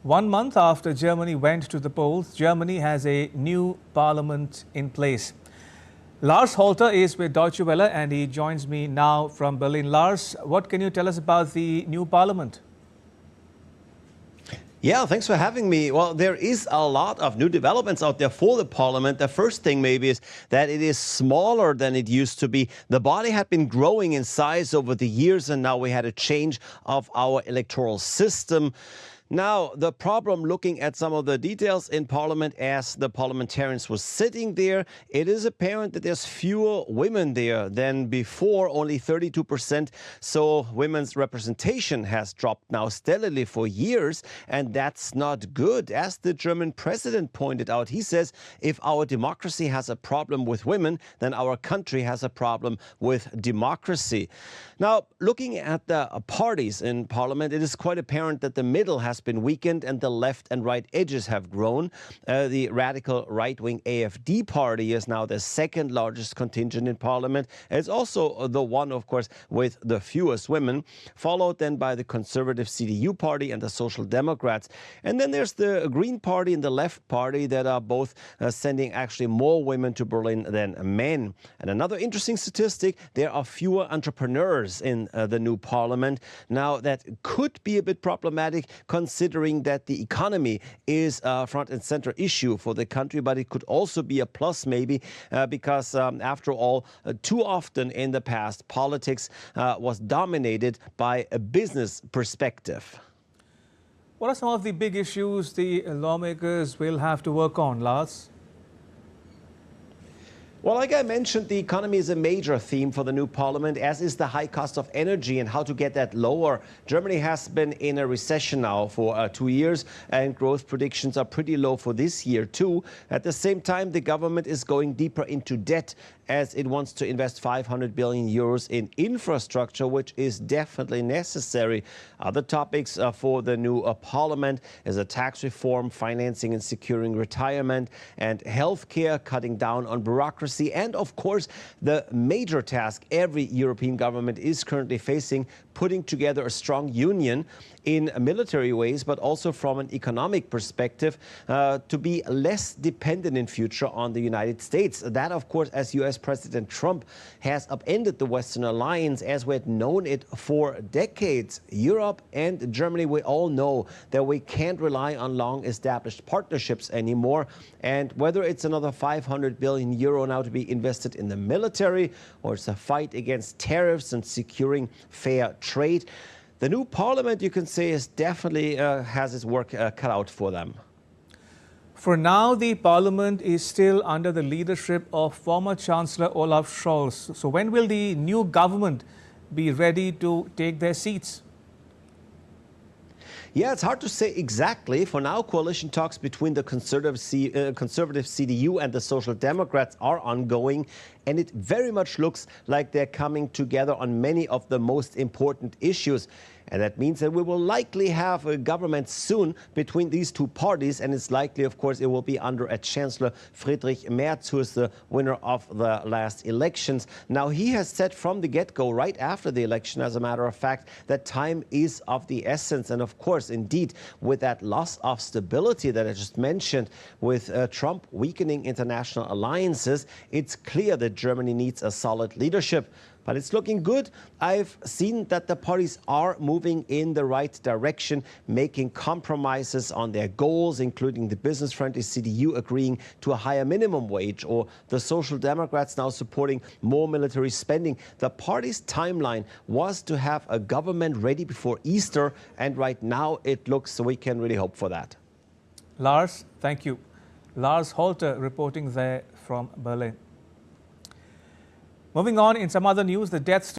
1 month after Germany went to the polls, Germany has a new parliament in place. Lars Halter is with Deutsche Welle and he joins me now from Berlin. Lars, what can you tell us about the new parliament? Yeah, thanks for having me. Well, there is a lot of new developments out there for the parliament. The first thing maybe is that it is smaller than it used to be. The body had been growing in size over the years, and now we had a change of our electoral system. Now, the problem, looking at some of the details in Parliament as the parliamentarians were sitting there, it is apparent that there's fewer women there than before, only 32%. So women's representation has dropped now steadily for years, and that's not good. As the German president pointed out, he says if our democracy has a problem with women, then our country has a problem with democracy. Now, looking at the parties in Parliament, it is quite apparent that the middle has been weakened and the left and right edges have grown. The radical right-wing AfD party is now the second largest contingent in Parliament. It's also the one, of course, with the fewest women, followed then by the conservative CDU party and the Social Democrats. And then there's the Green Party and the Left Party that are both sending actually more women to Berlin than men. And another interesting statistic, there are fewer entrepreneurs in the new parliament. Now, that could be a bit problematic considering that the economy is a front and center issue for the country, but it could also be a plus maybe because after all, too often in the past, politics was dominated by a business perspective. What are some of the big issues the lawmakers will have to work on, Lars? Well, like I mentioned, the economy is a major theme for the new parliament, as is the high cost of energy and how to get that lower. Germany has been in a recession now for 2 years, and growth predictions are pretty low for this year, too. At the same time, the government is going deeper into debt as it wants to invest 500 billion euros in infrastructure, which is definitely necessary. Other topics for the new parliament is a tax reform, financing and securing retirement, and healthcare, cutting down on bureaucracy. And of course, the major task every European government is currently facing, putting together a strong union in military ways, but also from an economic perspective, to be less dependent in future on the United States. That, of course, as US President Trump has upended the Western alliance as we had known it for decades. Europe and Germany, we all know that we can't rely on long established partnerships anymore. And whether it's another 500 billion euro now to be invested in the military, or it's a fight against tariffs and securing fair trade, the new parliament, you can say, is definitely has its work cut out for them. For now, the parliament is still under the leadership of former Chancellor Olaf Scholz. So when will the new government be ready to take their seats? Yeah, it's hard to say exactly. For now, coalition talks between the conservative CDU and the Social Democrats are ongoing, and it very much looks like they're coming together on many of the most important issues. And that means that we will likely have a government soon between these two parties, and it's likely, of course, it will be under a Chancellor Friedrich Merz, who is the winner of the last elections. Now, he has said from the get-go, right after the election, as a matter of fact, that time is of the essence. And of course, indeed, with that loss of stability that I just mentioned, with Trump weakening international alliances, it's clear that Germany needs a solid leadership. But it's looking good. I've seen that the parties are moving in the right direction, making compromises on their goals, including the business-friendly CDU agreeing to a higher minimum wage, or the Social Democrats now supporting more military spending. The party's timeline was to have a government ready before Easter, and right now it looks so we can really hope for that. Lars, thank you. Lars Halter reporting there from Berlin. Moving on, in some other news, the death